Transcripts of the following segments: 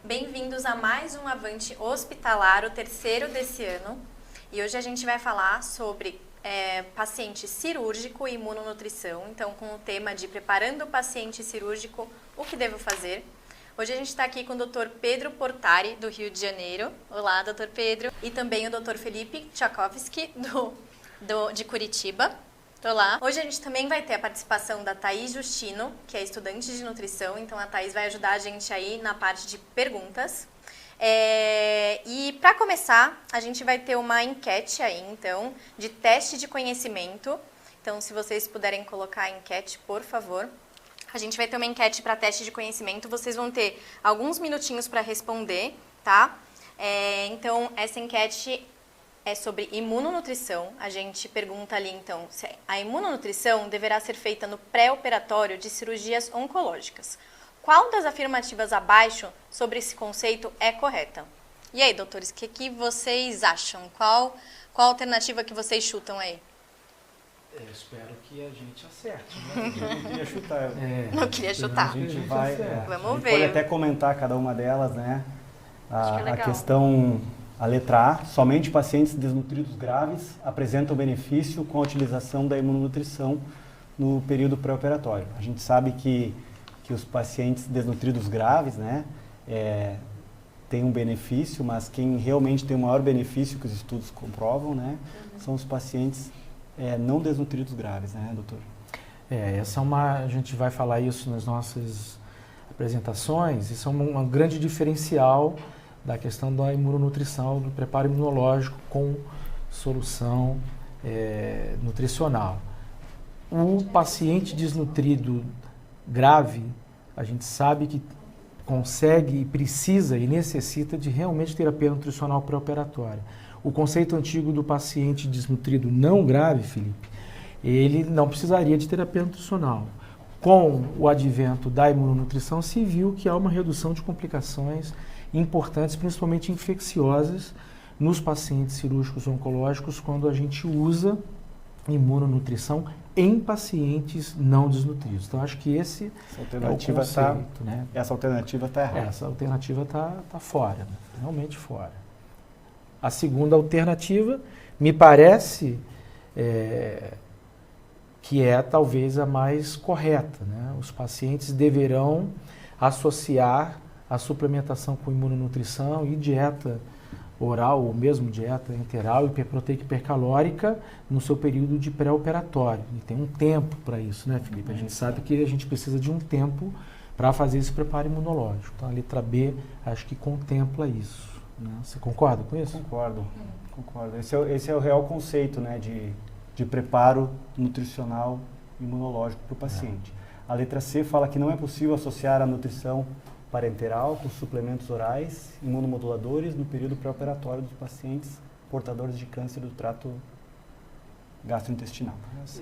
Bem-vindos a mais um Avante Hospitalar, o terceiro desse ano. E hoje a gente vai falar sobre paciente cirúrgico e imunonutrição. Então, com o tema de preparando o paciente cirúrgico, o que devo fazer? Hoje a gente está aqui com o Dr. Pedro Portari, do Rio de Janeiro. Olá, Dr. Pedro. E também o Dr. Felipe Tchaikovsky, de Curitiba. Olá. Hoje a gente também vai ter a participação da Thaís Justino, que é estudante de nutrição. Então, a Thaís vai ajudar a gente aí na parte de perguntas. E para começar, a gente vai ter uma enquete aí, então, de teste de conhecimento. Então, se vocês puderem colocar a enquete, por favor. A gente vai ter uma enquete para teste de conhecimento. Vocês vão ter alguns minutinhos para responder, tá? Então, essa enquete é sobre imunonutrição. A gente pergunta ali, então, se a imunonutrição deverá ser feita no pré-operatório de cirurgias oncológicas. Qual das afirmativas abaixo sobre esse conceito é correta? E aí, doutores, o que vocês acham? Qual alternativa que vocês chutam aí? Eu espero que a gente acerte, né? Eu não queria chutar. Não queria chutar. A gente vai. Vamos ver. Pode até comentar cada uma delas, né? Acho que é legal. A questão, a letra A, somente pacientes desnutridos graves apresentam benefício com a utilização da imunonutrição no período pré-operatório. A gente sabe que os pacientes desnutridos graves, né, têm um benefício, mas quem realmente tem o maior benefício que os estudos comprovam, né, são os pacientes não desnutridos graves, né, doutor? A gente vai falar isso nas nossas apresentações. Isso é um grande diferencial da questão da imunonutrição, do preparo imunológico com solução nutricional. O paciente desnutrido grave, a gente sabe que consegue, precisa e necessita de realmente terapia nutricional pré-operatória. O conceito antigo do paciente desnutrido não grave, Felipe, ele não precisaria de terapia nutricional. Com o advento da imunonutrição, se viu que há uma redução de complicações importantes, principalmente infecciosas, nos pacientes cirúrgicos oncológicos, quando a gente usa imunonutrição em pacientes não desnutridos. Então, acho que esse é o conceito, né? Essa alternativa está errada. Essa alternativa está fora, né? Realmente fora. A segunda alternativa, me parece que é talvez a mais correta, né? Os pacientes deverão associar a suplementação com imunonutrição e dieta oral, ou mesmo dieta enteral, hiperproteica e hipercalórica no seu período de pré-operatório. E tem um tempo para isso, né, Felipe? A gente sabe que a gente precisa de um tempo para fazer esse preparo imunológico. Então, a letra B, acho que contempla isso. Né? Você concorda com isso? Concordo. Esse é o real conceito, né, de preparo nutricional imunológico para o paciente. A letra C fala que não é possível associar a nutrição parenteral com suplementos orais imunomoduladores no período pré-operatório dos pacientes portadores de câncer do trato gastrointestinal.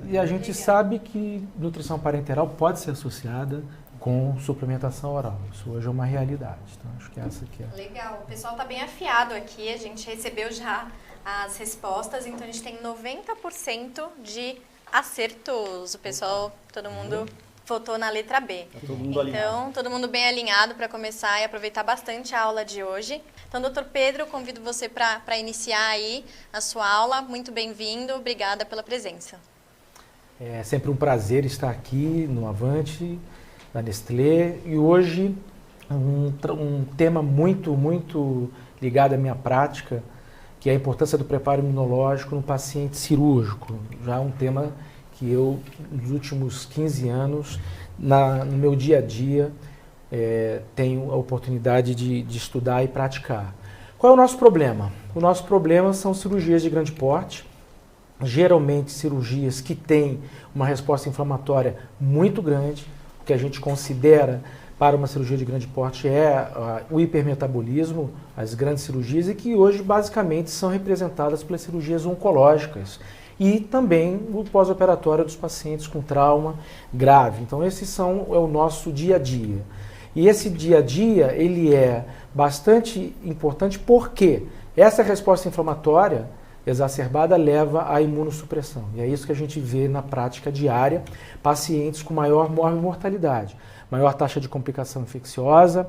E a gente sabe que nutrição parenteral pode ser associada com suplementação oral. Isso hoje é uma realidade. Então, acho que essa aqui é. Legal. O pessoal está bem afiado aqui. A gente recebeu já as respostas. Então, a gente tem 90% de acertos. O pessoal, todo mundo votou na letra B. Tá todo mundo alinhado. Então, todo mundo bem alinhado para começar e aproveitar bastante a aula de hoje. Então, doutor Pedro, eu convido você para iniciar aí a sua aula. Muito bem-vindo. Obrigada pela presença. É sempre um prazer estar aqui no Avante, da Nestlé, e hoje um tema muito ligado à minha prática, que é a importância do preparo imunológico no paciente cirúrgico. Já é um tema que eu, nos últimos 15 anos, no meu dia a dia, tenho a oportunidade de estudar e praticar. Qual é o nosso problema? O nosso problema são cirurgias de grande porte, geralmente cirurgias que têm uma resposta inflamatória muito grande. O que a gente considera para uma cirurgia de grande porte o hipermetabolismo, as grandes cirurgias, e que hoje basicamente são representadas pelas cirurgias oncológicas e também o pós-operatório dos pacientes com trauma grave. Então esses é o nosso dia a dia. E esse dia a dia ele é bastante importante porque essa resposta inflamatória exacerbada leva à imunossupressão. E é isso que a gente vê na prática diária, pacientes com maior mortalidade, maior taxa de complicação infecciosa,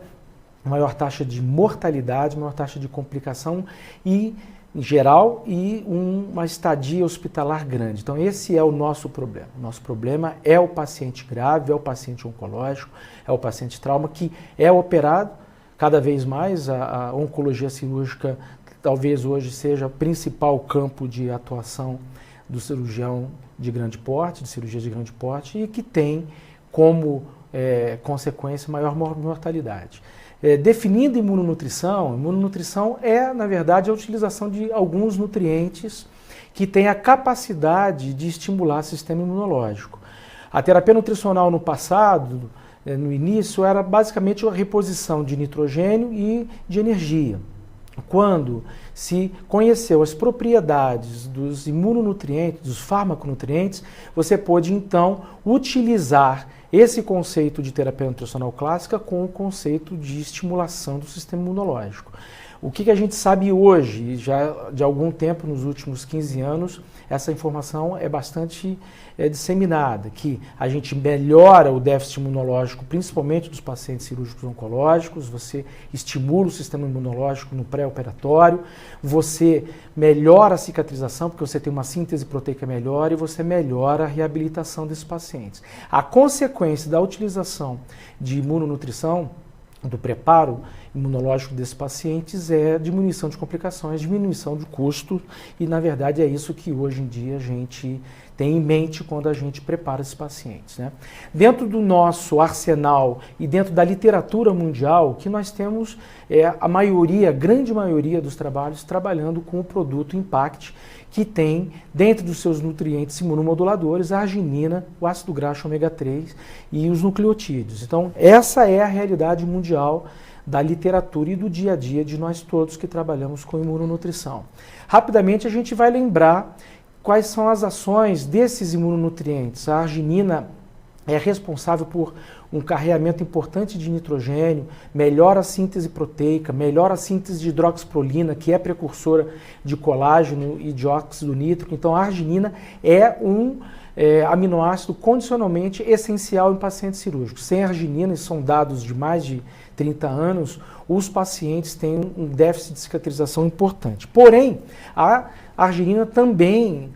maior taxa de mortalidade, maior taxa de complicação em geral e uma estadia hospitalar grande. Então esse é o nosso problema. O nosso problema é o paciente grave, é o paciente oncológico, é o paciente trauma que é operado cada vez mais. A oncologia cirúrgica talvez hoje seja o principal campo de atuação do cirurgião de grande porte, de cirurgia de grande porte, e que tem como consequência maior mortalidade. Definindo imunonutrição é, na verdade, a utilização de alguns nutrientes que têm a capacidade de estimular o sistema imunológico. A terapia nutricional no passado, no início, era basicamente a reposição de nitrogênio e de energia. Quando se conheceu as propriedades dos imunonutrientes, dos farmaconutrientes, você pôde então utilizar esse conceito de terapia nutricional clássica com o conceito de estimulação do sistema imunológico. O que a gente sabe hoje, já de algum tempo, nos últimos 15 anos, essa informação é bastante disseminada, que a gente melhora o déficit imunológico, principalmente dos pacientes cirúrgicos oncológicos, você estimula o sistema imunológico no pré-operatório, você melhora a cicatrização, porque você tem uma síntese proteica melhor, e você melhora a reabilitação desses pacientes. A consequência da utilização de imunonutrição, do preparo imunológico desses pacientes, é diminuição de complicações, diminuição de custo, e na verdade é isso que hoje em dia a gente tem em mente quando a gente prepara esses pacientes, né? Dentro do nosso arsenal e dentro da literatura mundial, o que nós temos é a grande maioria dos trabalhos trabalhando com o produto Impact, que tem dentro dos seus nutrientes imunomoduladores a arginina, o ácido graxo ômega 3 e os nucleotídeos. Então essa é a realidade mundial da literatura e do dia a dia de nós todos que trabalhamos com imunonutrição. Rapidamente a gente vai lembrar quais são as ações desses imunonutrientes. A arginina é responsável por um carreamento importante de nitrogênio, melhora a síntese proteica, melhora a síntese de hidroxiprolina, que é precursora de colágeno e de óxido nítrico. Então a arginina é um aminoácido condicionalmente essencial em pacientes cirúrgicos. Sem arginina, e são dados de mais de 30 anos, os pacientes têm um déficit de cicatrização importante. Porém, a arginina também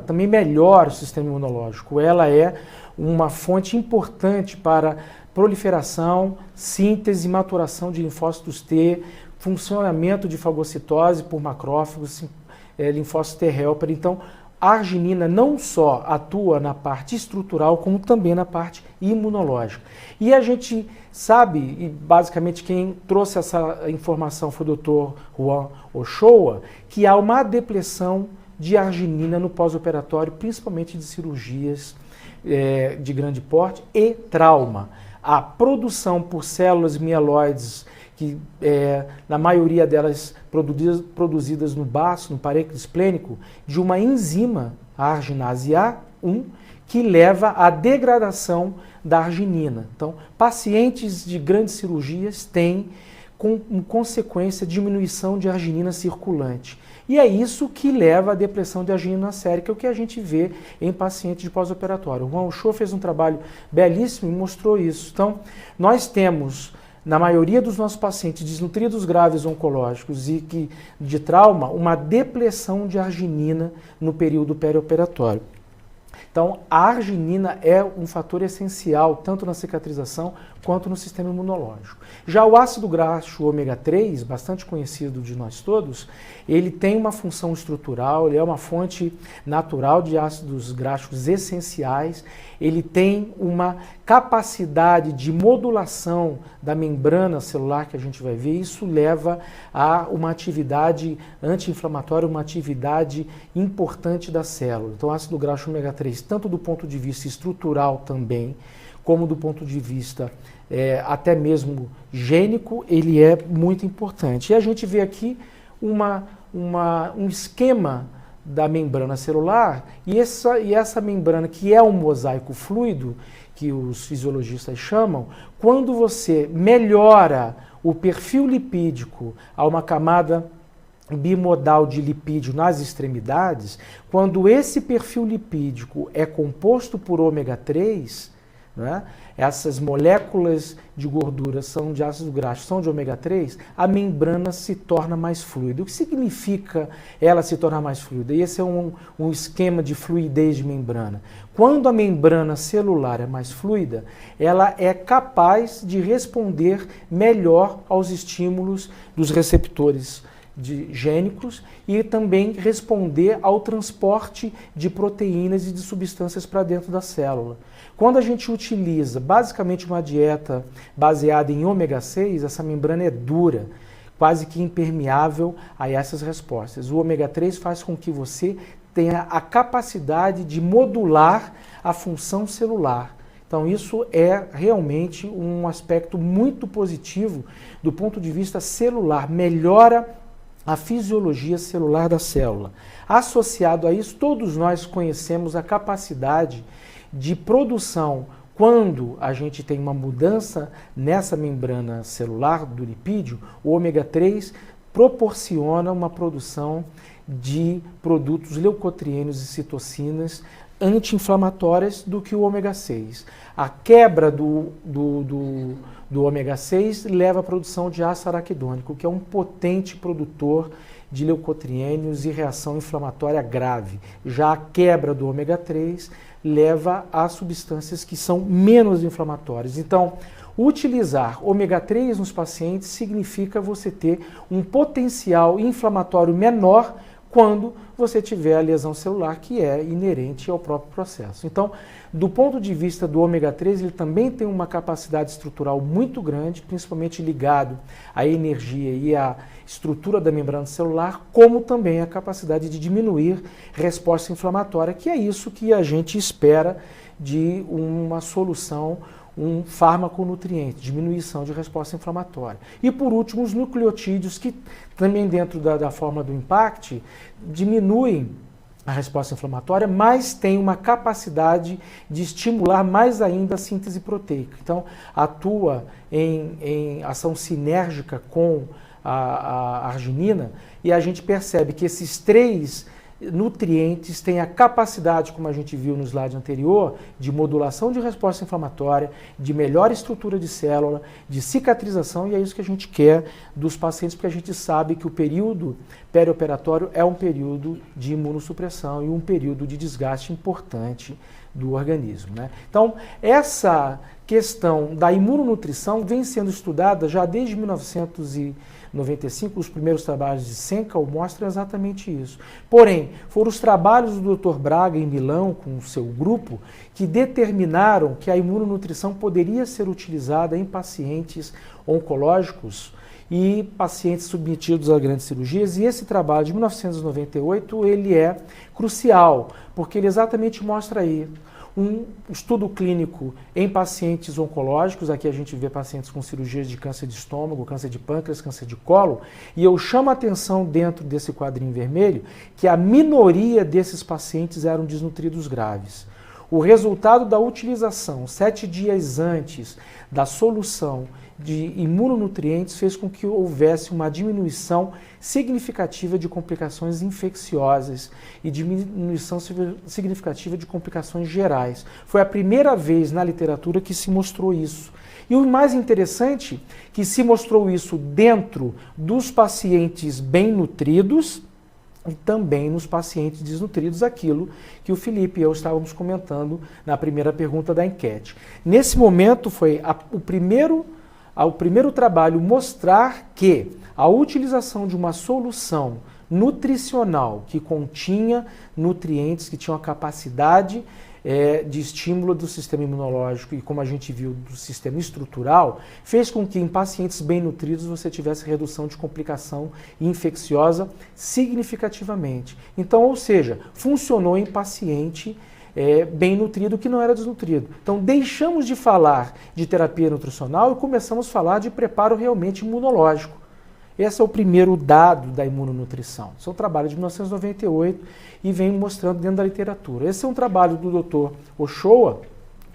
também melhora o sistema imunológico. Ela é uma fonte importante para proliferação, síntese e maturação de linfócitos T, funcionamento de fagocitose por macrófagos, linfócitos T helper. Então, a arginina não só atua na parte estrutural, como também na parte imunológica. E a gente sabe, e basicamente quem trouxe essa informação foi o Dr. Juan Ochoa, que há uma depressão de arginina no pós-operatório, principalmente de cirurgias de grande porte e trauma. A produção por células mieloides, que na maioria delas produzidas no baço, no parênquima esplênico, de uma enzima, a arginase A1, que leva à degradação da arginina. Então, pacientes de grandes cirurgias têm, com consequência, diminuição de arginina circulante. E é isso que leva à depressão de arginina sérica, o que a gente vê em pacientes de pós-operatório. O Juan Ochoa fez um trabalho belíssimo e mostrou isso. Então, nós temos, na maioria dos nossos pacientes desnutridos graves oncológicos e de trauma, uma depressão de arginina no período perioperatório. Então, a arginina é um fator essencial tanto na cicatrização quanto no sistema imunológico. Já o ácido graxo ômega 3, bastante conhecido de nós todos, ele tem uma função estrutural, ele é uma fonte natural de ácidos graxos essenciais, ele tem uma capacidade de modulação da membrana celular que a gente vai ver, isso leva a uma atividade anti-inflamatória, uma atividade importante da célula. Então, o ácido graxo ômega 3, tanto do ponto de vista estrutural também, como do ponto de vista até mesmo gênico, ele é muito importante. E a gente vê aqui um esquema da membrana celular, e essa membrana, que é um mosaico fluido, que os fisiologistas chamam, quando você melhora o perfil lipídico a uma camada bimodal de lipídio nas extremidades, quando esse perfil lipídico é composto por ômega 3, né? Essas moléculas de gordura são de ácido graxo, são de ômega 3, a membrana se torna mais fluida. O que significa ela se tornar mais fluida? E esse é um esquema de fluidez de membrana. Quando a membrana celular é mais fluida, ela é capaz de responder melhor aos estímulos dos receptores gênicos e também responder ao transporte de proteínas e de substâncias para dentro da célula. Quando a gente utiliza basicamente uma dieta baseada em ômega 6, essa membrana é dura, quase que impermeável a essas respostas. O ômega 3 faz com que você tenha a capacidade de modular a função celular. Então isso é realmente um aspecto muito positivo do ponto de vista celular, melhora a fisiologia celular da célula. Associado a isso, todos nós conhecemos a capacidade de produção, quando a gente tem uma mudança nessa membrana celular do lipídio, o ômega 3 proporciona uma produção de produtos leucotrienos e citocinas anti-inflamatórias do que o ômega 6. A quebra do ômega 6 leva à produção de ácido araquidônico, que é um potente produtor de leucotriênios e reação inflamatória grave. Já a quebra do ômega 3 leva a substâncias que são menos inflamatórias. Então, utilizar ômega 3 nos pacientes significa você ter um potencial inflamatório menor quando você tiver a lesão celular, que é inerente ao próprio processo. Então, do ponto de vista do ômega 3, ele também tem uma capacidade estrutural muito grande, principalmente ligado à energia e à estrutura da membrana celular, como também a capacidade de diminuir resposta inflamatória, que é isso que a gente espera de uma solução, um fármaco nutriente, diminuição de resposta inflamatória. E por último, os nucleotídeos, que também dentro da forma do IMPACT, diminuem a resposta inflamatória, mas tem uma capacidade de estimular mais ainda a síntese proteica. Então, atua em ação sinérgica com a arginina, e a gente percebe que esses três nutrientes têm a capacidade, como a gente viu no slide anterior, de modulação de resposta inflamatória, de melhor estrutura de célula, de cicatrização, e é isso que a gente quer dos pacientes, porque a gente sabe que o período perioperatório é um período de imunossupressão e um período de desgaste importante do organismo, né? Então, essa questão da imunonutrição vem sendo estudada já desde 1995, os primeiros trabalhos de Senkel mostram exatamente isso. Porém, foram os trabalhos do Dr. Braga em Milão, com o seu grupo, que determinaram que a imunonutrição poderia ser utilizada em pacientes oncológicos e pacientes submetidos a grandes cirurgias, e esse trabalho de 1998 ele é crucial, porque ele exatamente mostra aí um estudo clínico em pacientes oncológicos. Aqui a gente vê pacientes com cirurgias de câncer de estômago, câncer de pâncreas, câncer de colo, e eu chamo a atenção dentro desse quadrinho vermelho que a minoria desses pacientes eram desnutridos graves. O resultado da utilização 7 dias antes da solução de imunonutrientes fez com que houvesse uma diminuição significativa de complicações infecciosas e diminuição significativa de complicações gerais. Foi a primeira vez na literatura que se mostrou isso. E o mais interessante, que se mostrou isso dentro dos pacientes bem nutridos e também nos pacientes desnutridos, aquilo que o Felipe e eu estávamos comentando na primeira pergunta da enquete. Nesse momento foi o primeiro trabalho mostrar que a utilização de uma solução nutricional que continha nutrientes, que tinham a capacidade de estímulo do sistema imunológico e, como a gente viu, do sistema estrutural, fez com que em pacientes bem nutridos você tivesse redução de complicação infecciosa significativamente. Então, ou seja, funcionou em paciente bem nutrido que não era desnutrido. Então deixamos de falar de terapia nutricional e começamos a falar de preparo realmente imunológico. Esse é o primeiro dado da imunonutrição. Esse é um trabalho de 1998 e vem mostrando dentro da literatura. Esse é um trabalho do Dr. Ochoa,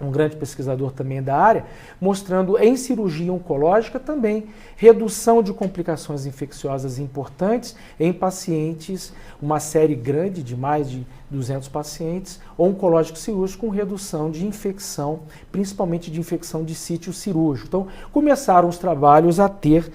um grande pesquisador também da área, mostrando em cirurgia oncológica também redução de complicações infecciosas importantes em pacientes, uma série grande de mais de 200 pacientes oncológicos cirúrgicos com redução de infecção, principalmente de infecção de sítio cirúrgico. Então, começaram os trabalhos a ter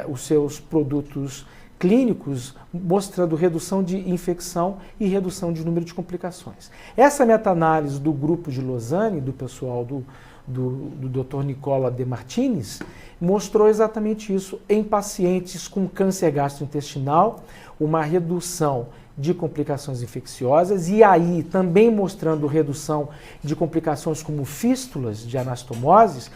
os seus produtos clínicos mostrando redução de infecção e redução de número de complicações. Essa meta-análise do grupo de Lausanne, do pessoal do Dr. Nicola De Martins, mostrou exatamente isso em pacientes com câncer gastrointestinal, uma redução de complicações infecciosas e aí também mostrando redução de complicações como fístulas de anastomoses,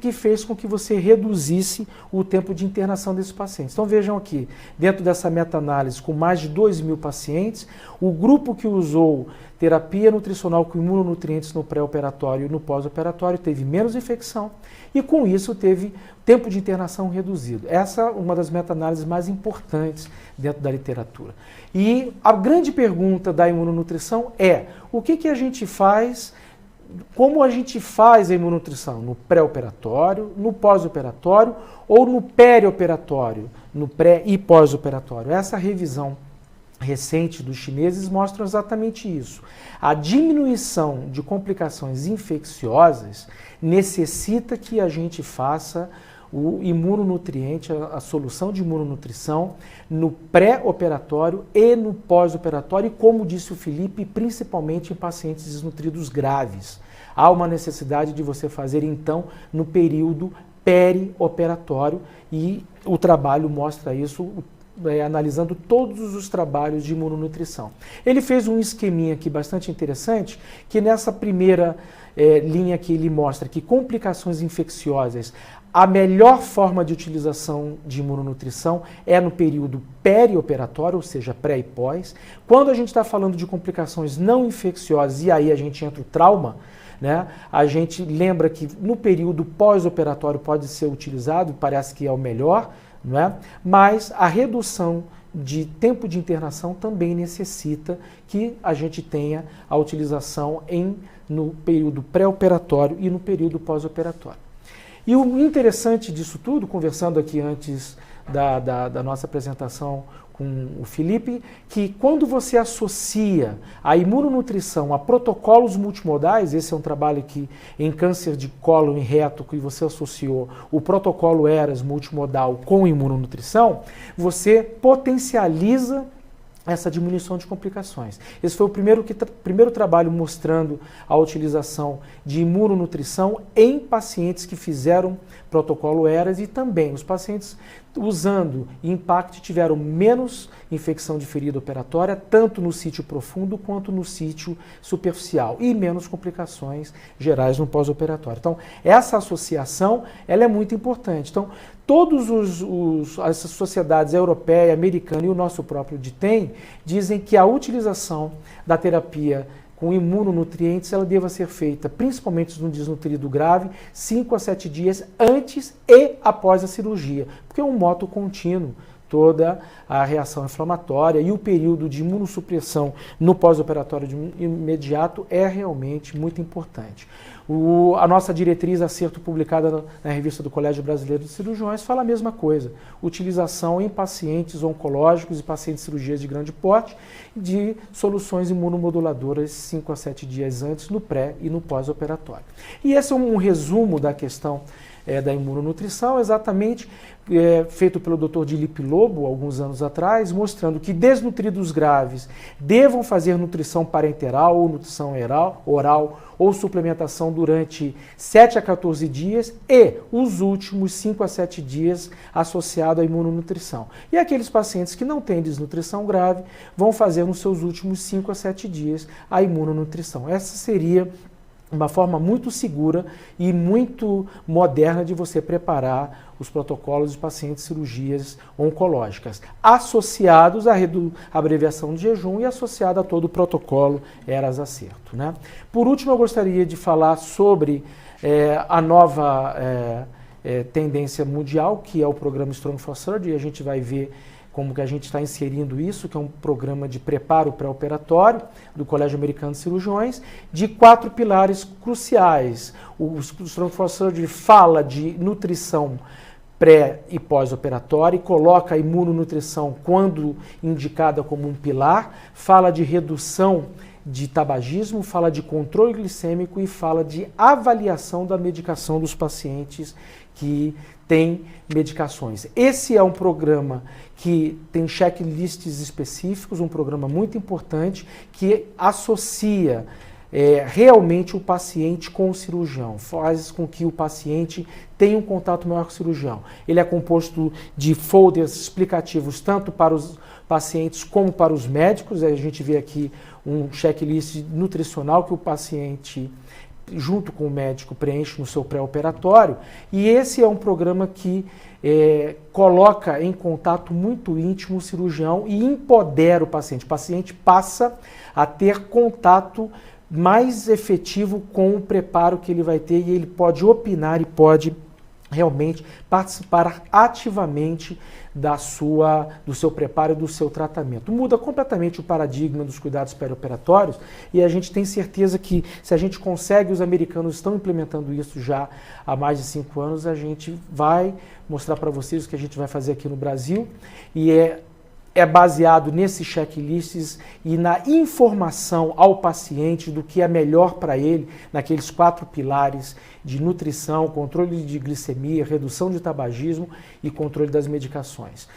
que fez com que você reduzisse o tempo de internação desses pacientes. Então vejam aqui, dentro dessa meta-análise com mais de 2.000 pacientes, o grupo que usou terapia nutricional com imunonutrientes no pré-operatório e no pós-operatório teve menos infecção e com isso teve tempo de internação reduzido. Essa é uma das meta-análises mais importantes dentro da literatura. E a grande pergunta da imunonutrição é: o que a gente faz, como a gente faz a imunonutrição? No pré-operatório, no pós-operatório ou no perioperatório, no pré e pós-operatório? Essa revisão recente dos chineses mostra exatamente isso. A diminuição de complicações infecciosas necessita que a gente faça o imunonutriente, a solução de imunonutrição no pré-operatório e no pós-operatório, e como disse o Felipe, principalmente em pacientes desnutridos graves. Há uma necessidade de você fazer então no período perioperatório e o trabalho mostra isso, analisando todos os trabalhos de imunonutrição. Ele fez um esqueminha aqui bastante interessante, que nessa primeira linha que ele mostra que complicações infecciosas, a melhor forma de utilização de imunonutrição é no período perioperatório, ou seja, pré e pós. Quando a gente está falando de complicações não infecciosas, e aí a gente entra o trauma, né? A gente lembra que no período pós-operatório pode ser utilizado, parece que é o melhor, não é? Mas a redução de tempo de internação também necessita que a gente tenha a utilização no período pré-operatório e no período pós-operatório. E o interessante disso tudo, conversando aqui antes da nossa apresentação com o Felipe, que quando você associa a imunonutrição a protocolos multimodais, esse é um trabalho que em câncer de cólon e reto, que você associou o protocolo ERAS multimodal com imunonutrição, você potencializa essa diminuição de complicações. Esse foi o primeiro trabalho mostrando a utilização de imunonutrição em pacientes que fizeram protocolo ERAS e também os pacientes usando IMPACT tiveram menos infecção de ferida operatória, tanto no sítio profundo quanto no sítio superficial e menos complicações gerais no pós-operatório. Então, essa associação ela é muito importante. Então, todas essas sociedades europeia, americana e o nosso próprio DITEM dizem que a utilização da terapia com imunonutrientes ela deva ser feita, principalmente no desnutrido grave, 5 a 7 dias antes e após a cirurgia, porque é um moto contínuo toda a reação inflamatória e o período de imunossupressão no pós-operatório imediato é realmente muito importante. A nossa diretriz acerto publicada na revista do Colégio Brasileiro de Cirurgiões fala a mesma coisa, utilização em pacientes oncológicos e pacientes de cirurgias de grande porte de soluções imunomoduladoras 5 a 7 dias antes no pré e no pós-operatório. E esse é um resumo da questão da imunonutrição, exatamente feito pelo Dr. Dilipe Lobo, alguns anos atrás, mostrando que desnutridos graves devam fazer nutrição parenteral ou nutrição oral ou suplementação durante 7 a 14 dias e os últimos 5 a 7 dias associado à imunonutrição. E aqueles pacientes que não têm desnutrição grave vão fazer nos seus últimos 5 a 7 dias a imunonutrição. Essa seria uma forma muito segura e muito moderna de você preparar os protocolos de pacientes de cirurgias oncológicas, associados à abreviação de jejum e associado a todo o protocolo ERAS acerto, né? Por último, eu gostaria de falar sobre a nova tendência mundial, que é o programa Strong for Surgery, e a gente vai ver como que a gente está inserindo isso, que é um programa de preparo pré-operatório do Colégio Americano de Cirurgiões, de 4 pilares cruciais. O Strong for Surgery fala de nutrição pré e pós-operatória, coloca a imunonutrição quando indicada como um pilar, fala de redução de tabagismo, fala de controle glicêmico e fala de avaliação da medicação dos pacientes que têm medicações. Esse é um programa que tem checklists específicos, um programa muito importante que associa realmente o paciente com o cirurgião, faz com que o paciente tenha um contato maior com o cirurgião. Ele é composto de folders explicativos tanto para os pacientes como para os médicos. A gente vê aqui um checklist nutricional que o paciente, junto com o médico, preenche no seu pré-operatório. E esse é um programa que coloca em contato muito íntimo o cirurgião e empodera o paciente. O paciente passa a ter contato mais efetivo com o preparo que ele vai ter e ele pode opinar e pode realmente participar ativamente do seu preparo e do seu tratamento. Muda completamente o paradigma dos cuidados perioperatórios e a gente tem certeza que se a gente consegue, os americanos estão implementando isso já há mais de 5 anos, a gente vai mostrar para vocês o que a gente vai fazer aqui no Brasil e é baseado nesses checklists e na informação ao paciente do que é melhor para ele, naqueles 4 pilares de nutrição, controle de glicemia, redução de tabagismo e controle das medicações.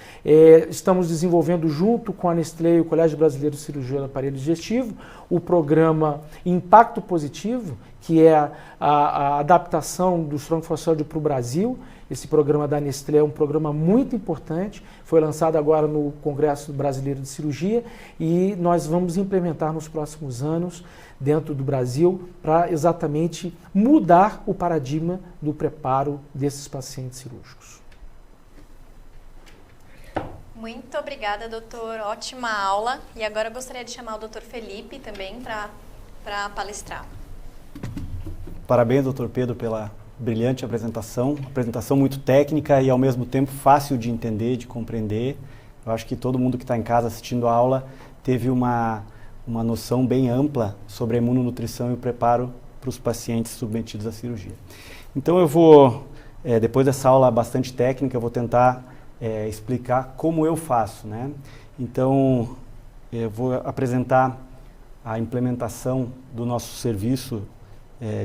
Estamos desenvolvendo junto com a Nestlé e o Colégio Brasileiro de Cirurgia do Aparelho Digestivo o programa Impacto Positivo, que é a adaptação do Strong for Surgery para o Brasil. Esse programa da Nestlé é um programa muito importante, foi lançado agora no Congresso Brasileiro de Cirurgia e nós vamos implementar nos próximos anos dentro do Brasil para exatamente mudar o paradigma do preparo desses pacientes cirúrgicos. Muito obrigada, doutor. Ótima aula. E agora eu gostaria de chamar o doutor Felipe também para palestrar. Parabéns, doutor Pedro, pela brilhante apresentação muito técnica e ao mesmo tempo fácil de entender, de compreender. Eu acho que todo mundo que está em casa assistindo a aula teve uma noção bem ampla sobre a imunonutrição e o preparo para os pacientes submetidos à cirurgia. Então eu vou, depois dessa aula bastante técnica, eu vou tentar explicar como eu faço, né? Então eu vou apresentar a implementação do nosso serviço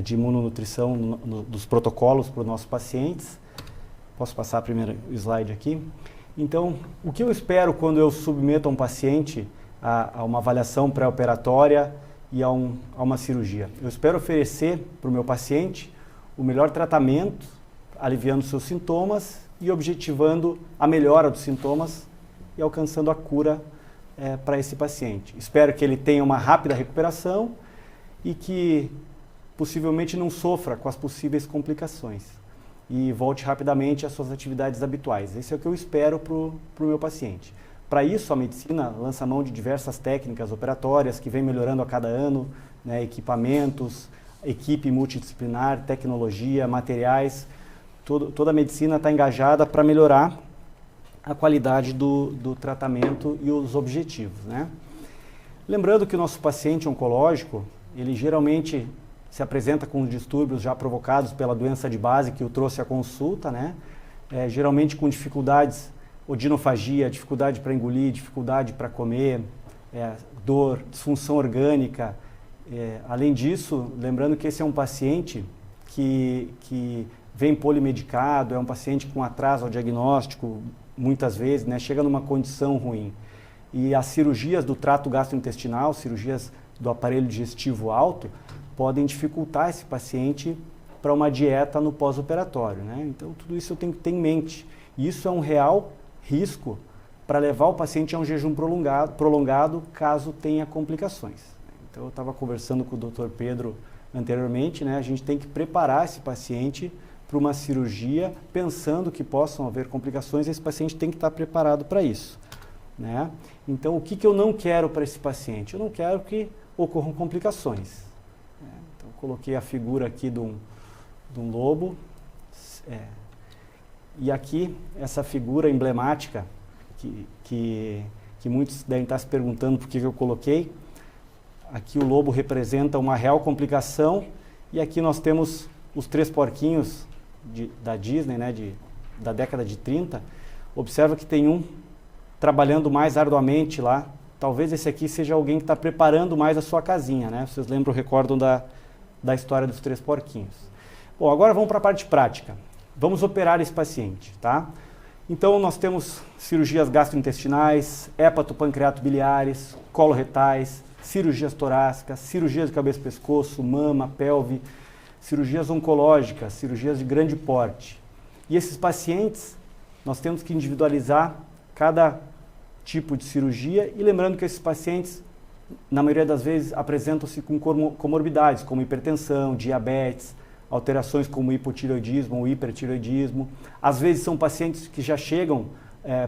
de imunonutrição dos protocolos para os nossos pacientes. Posso passar o primeiro slide aqui? Então, o que eu espero quando eu submeto um paciente a uma avaliação pré-operatória e a uma cirurgia? Eu espero oferecer para o meu paciente o melhor tratamento, aliviando seus sintomas e objetivando a melhora dos sintomas e alcançando a cura para esse paciente. Espero que ele tenha uma rápida recuperação e que possivelmente não sofra com as possíveis complicações e volte rapidamente às suas atividades habituais. Esse é o que eu espero para o meu paciente. Para isso, a medicina lança mão de diversas técnicas operatórias que vem melhorando a cada ano, né, equipamentos, equipe multidisciplinar, tecnologia, materiais. Toda a medicina está engajada para melhorar a qualidade do tratamento e os objetivos, né? Lembrando que o nosso paciente oncológico, ele geralmente se apresenta com distúrbios já provocados pela doença de base que o trouxe à consulta, né? Geralmente com dificuldades, odinofagia, dificuldade para engolir, dificuldade para comer, dor, disfunção orgânica. Além disso, lembrando que esse é um paciente que vem polimedicado, é um paciente com atraso ao diagnóstico, muitas vezes, né? Chega numa condição ruim. E as cirurgias do trato gastrointestinal, cirurgias do aparelho digestivo alto, podem dificultar esse paciente para uma dieta no pós-operatório, né? Então, tudo isso eu tenho que ter em mente. E isso é um real risco para levar o paciente a um jejum prolongado caso tenha complicações. Então, eu estava conversando com o Dr. Pedro anteriormente, né? A gente tem que preparar esse paciente para uma cirurgia pensando que possam haver complicações, esse paciente tem que estar preparado para isso, né? Então, o que eu não quero para esse paciente? Eu não quero que ocorram complicações. Então, coloquei a figura aqui de um lobo, e aqui essa figura emblemática, que muitos devem estar se perguntando por que eu coloquei. Aqui o lobo representa uma real complicação, e aqui nós temos os 3 porquinhos da Disney, né, da década de 30. Observa que tem um trabalhando mais arduamente lá. Talvez esse aqui seja alguém que está preparando mais a sua casinha, né? Vocês lembram, recordam da história dos 3 porquinhos. Bom, agora vamos para a parte prática. Vamos operar esse paciente, tá? Então, nós temos cirurgias gastrointestinais, hepatopancreato-biliares, coloretais, cirurgias torácicas, cirurgias de cabeça e pescoço, mama, pelve, cirurgias oncológicas, cirurgias de grande porte. E esses pacientes, nós temos que individualizar cada tipo de cirurgia, e lembrando que esses pacientes, na maioria das vezes, apresentam-se com comorbidades, como hipertensão, diabetes, alterações como hipotireoidismo ou hipertireoidismo. Às vezes são pacientes que já chegam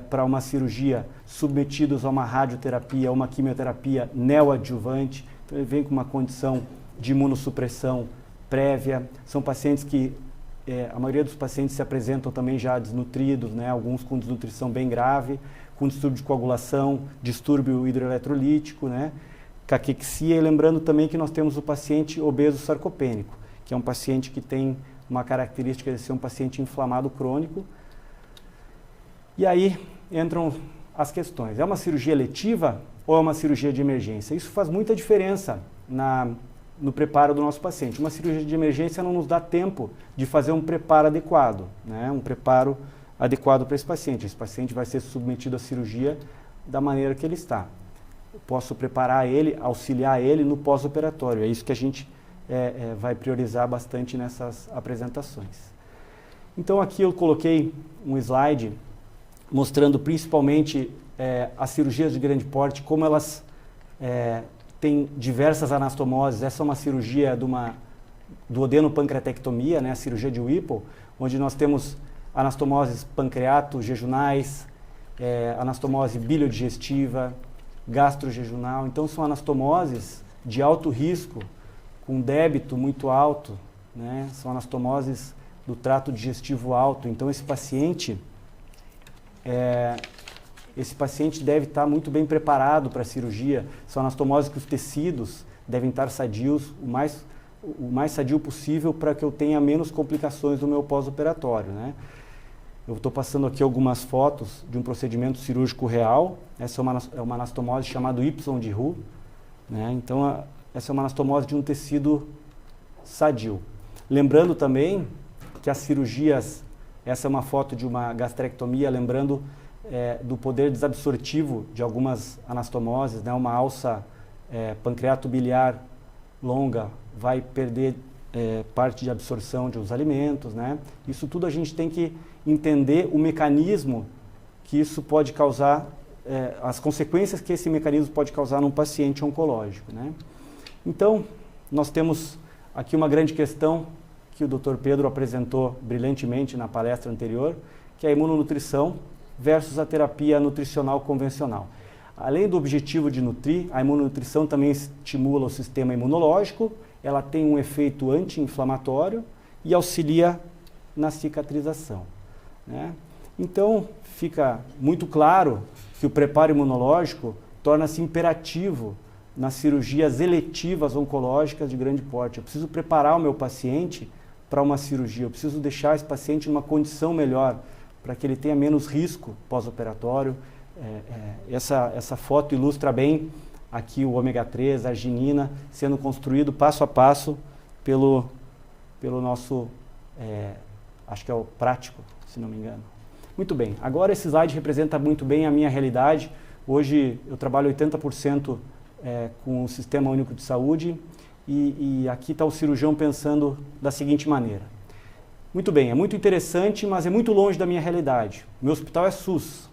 para uma cirurgia submetidos a uma radioterapia, uma quimioterapia neoadjuvante. Então ele vem com uma condição de imunossupressão prévia. São pacientes que, a maioria dos pacientes se apresentam também já desnutridos, né? Alguns com desnutrição bem grave, com distúrbio de coagulação, distúrbio hidroeletrolítico, né? Caquexia. E lembrando também que nós temos o paciente obeso sarcopênico, que é um paciente que tem uma característica de ser um paciente inflamado crônico. E aí entram as questões. É uma cirurgia eletiva ou é uma cirurgia de emergência? Isso faz muita diferença no preparo do nosso paciente. Uma cirurgia de emergência não nos dá tempo de fazer um preparo adequado, né? Um preparo adequado para esse paciente. Esse paciente vai ser submetido à cirurgia da maneira que ele está. Eu posso preparar ele, auxiliar ele no pós-operatório. É isso que a gente vai priorizar bastante nessas apresentações. Então aqui eu coloquei um slide mostrando principalmente as cirurgias de grande porte, como elas têm diversas anastomoses. Essa é uma cirurgia do adenopancreatectomia, né, a cirurgia de Whipple, onde nós temos anastomoses pancreato-jejunais, anastomose biliodigestiva, gastrojejunal. Então são anastomoses de alto risco, com débito muito alto, né? São anastomoses do trato digestivo alto. Então esse paciente deve estar muito bem preparado para a cirurgia. São anastomoses que os tecidos devem estar sadios, o mais sadio possível, para que eu tenha menos complicações no meu pós-operatório, né? Eu estou passando aqui algumas fotos de um procedimento cirúrgico real. Essa é uma anastomose chamada Y de Roux, né? Então essa é uma anastomose de um tecido sadio. Lembrando também que as cirurgias, essa é uma foto de uma gastrectomia, lembrando do poder desabsortivo de algumas anastomoses, né? Uma alça pancreato-biliar longa vai perder parte de absorção de os alimentos, né? Isso tudo a gente tem que entender o mecanismo que isso pode causar, as consequências que esse mecanismo pode causar num paciente oncológico, né? Então, nós temos aqui uma grande questão que o Dr. Pedro apresentou brilhantemente na palestra anterior, que é a imunonutrição versus a terapia nutricional convencional. Além do objetivo de nutrir, a imunonutrição também estimula o sistema imunológico, ela tem um efeito anti-inflamatório e auxilia na cicatrização, né? Então, fica muito claro que o preparo imunológico torna-se imperativo nas cirurgias eletivas oncológicas de grande porte. Eu preciso preparar o meu paciente para uma cirurgia, eu preciso deixar esse paciente numa condição melhor, para que ele tenha menos risco pós-operatório. Essa foto ilustra bem aqui o ômega 3, a arginina, sendo construído passo a passo pelo nosso, acho que é o prático, se não me engano. Muito bem, agora esse slide representa muito bem a minha realidade. Hoje eu trabalho 80% com o Sistema Único de Saúde e aqui está o cirurgião pensando da seguinte maneira. Muito bem, é muito interessante, mas é muito longe da minha realidade. Meu hospital é SUS.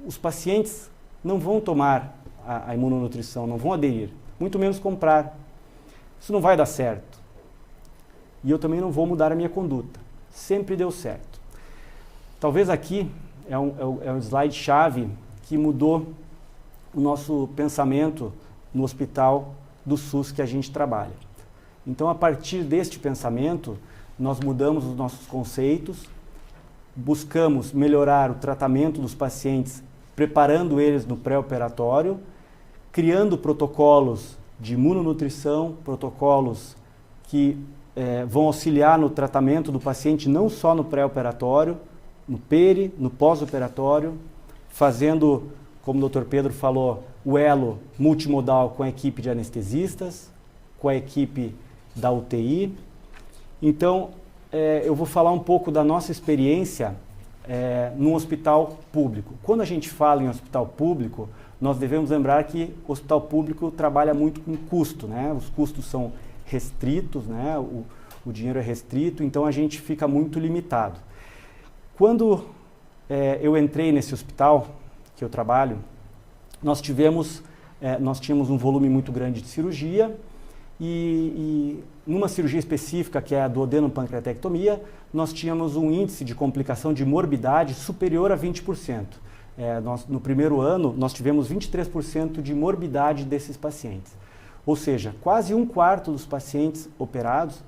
Os pacientes não vão tomar a imunonutrição, não vão aderir, muito menos comprar. Isso não vai dar certo. E eu também não vou mudar a minha conduta. Sempre deu certo. Talvez aqui é um slide-chave que mudou o nosso pensamento no hospital do SUS que a gente trabalha. Então, a partir deste pensamento, nós mudamos os nossos conceitos, buscamos melhorar o tratamento dos pacientes preparando eles no pré-operatório, criando protocolos de imunonutrição, protocolos que vão auxiliar no tratamento do paciente não só no pré-operatório, no peri, no pós-operatório, fazendo, como o Dr. Pedro falou, o elo multimodal com a equipe de anestesistas, com a equipe da UTI. Então, eu vou falar um pouco da nossa experiência num hospital público. Quando a gente fala em hospital público, nós devemos lembrar que o hospital público trabalha muito com custo, né? Os custos são restritos, né? O dinheiro é restrito, então a gente fica muito limitado. Quando eu entrei nesse hospital que eu trabalho, nós tínhamos um volume muito grande de cirurgia e numa cirurgia específica, que é a duodenopancreatectomia, nós tínhamos um índice de complicação de morbidade superior a 20%. No primeiro ano, nós tivemos 23% de morbidade desses pacientes. Ou seja, quase 1/4 dos pacientes operados,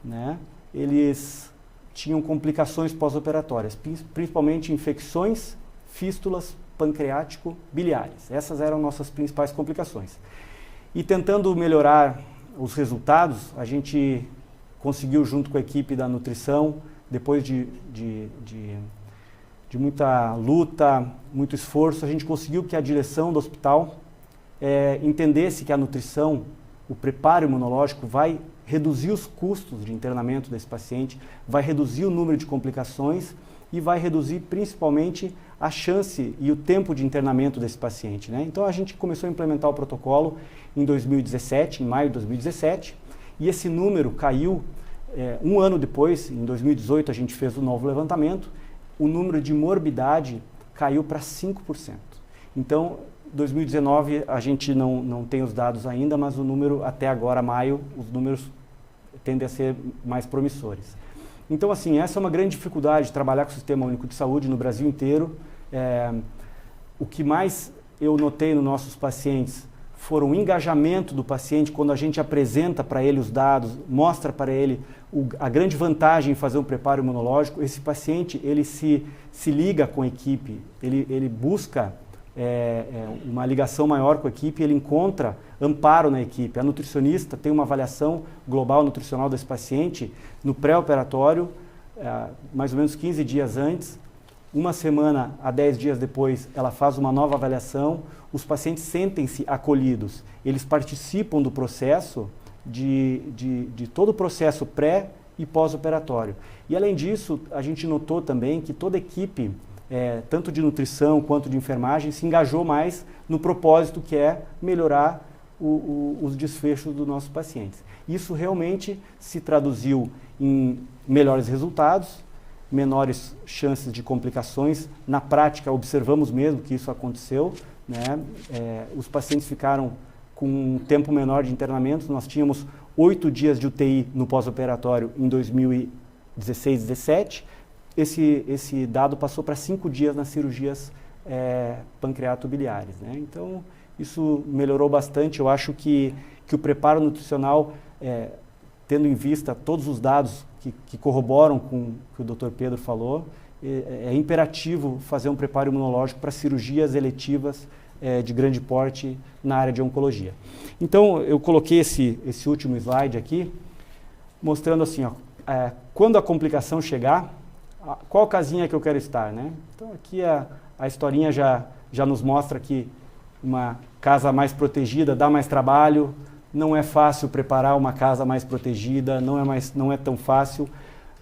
né, eles tinham complicações pós-operatórias, principalmente infecções, fístulas pancreático-biliares. Essas eram nossas principais complicações. E tentando melhorar os resultados, a gente conseguiu, junto com a equipe da nutrição, depois de muita luta, muito esforço, a gente conseguiu que a direção do hospital entendesse que a nutrição, o preparo imunológico, vai reduzir os custos de internamento desse paciente, vai reduzir o número de complicações e vai reduzir principalmente a chance e o tempo de internamento desse paciente, né? Então a gente começou a implementar o protocolo em 2017, em maio de 2017, e esse número caiu um ano depois, em 2018 a gente fez o novo levantamento, o número de morbidade caiu para 5%. Então, 2019 a gente não tem os dados ainda, mas o número até agora, maio, os números tendem a ser mais promissores. Então, assim, essa é uma grande dificuldade de trabalhar com o Sistema Único de Saúde no Brasil inteiro. O que mais eu notei nos nossos pacientes foram o engajamento do paciente quando a gente apresenta para ele os dados, mostra para ele a grande vantagem em fazer um preparo imunológico. Esse paciente, ele se liga com a equipe, ele busca uma ligação maior com a equipe, ele encontra amparo na equipe. A nutricionista tem uma avaliação global nutricional desse paciente no pré-operatório, mais ou menos 15 dias antes. Uma semana a 10 dias depois, ela faz uma nova avaliação. Os pacientes sentem-se acolhidos, eles participam do processo, de todo o processo pré e pós-operatório. E além disso, a gente notou também que toda a equipe, tanto de nutrição quanto de enfermagem, se engajou mais no propósito que é melhorar os desfechos dos nossos pacientes. Isso realmente se traduziu em melhores resultados, menores chances de complicações. Na prática, observamos mesmo que isso aconteceu, né? Os pacientes ficaram com um tempo menor de internamento. Nós tínhamos 8 dias de UTI no pós-operatório em 2016, 17. Esse dado passou para 5 dias nas cirurgias pancreato-biliares, né? Então, isso melhorou bastante. Eu acho que o preparo nutricional, tendo em vista todos os dados que corroboram com o que o Dr. Pedro falou, é imperativo fazer um preparo imunológico para cirurgias eletivas de grande porte na área de oncologia. Então, eu coloquei esse último slide aqui, mostrando assim, quando a complicação chegar, qual casinha que eu quero estar, né? Então, aqui a historinha já nos mostra que uma casa mais protegida dá mais trabalho. Não é fácil preparar uma casa mais protegida, não é tão fácil,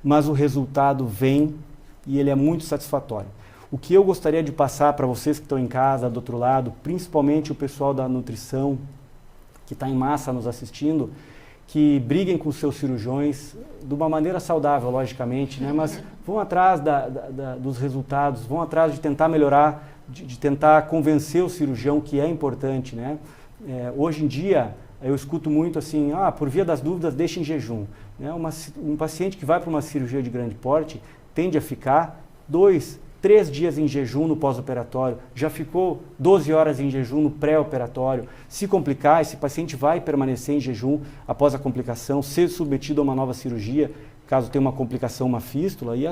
mas o resultado vem e ele é muito satisfatório. O que eu gostaria de passar para vocês que estão em casa, do outro lado, principalmente o pessoal da nutrição, que está em massa nos assistindo, que briguem com seus cirurgiões de uma maneira saudável, logicamente, né? Mas vão atrás dos resultados, vão atrás de tentar melhorar, de tentar convencer o cirurgião que é importante, né? Hoje em dia, eu escuto muito assim, por via das dúvidas, deixa em jejum. Um paciente que vai para uma cirurgia de grande porte tende a ficar 2, 3 dias em jejum no pós-operatório, já ficou 12 horas em jejum no pré-operatório. Se complicar, esse paciente vai permanecer em jejum após a complicação, ser submetido a uma nova cirurgia, caso tenha uma complicação, uma fístula, e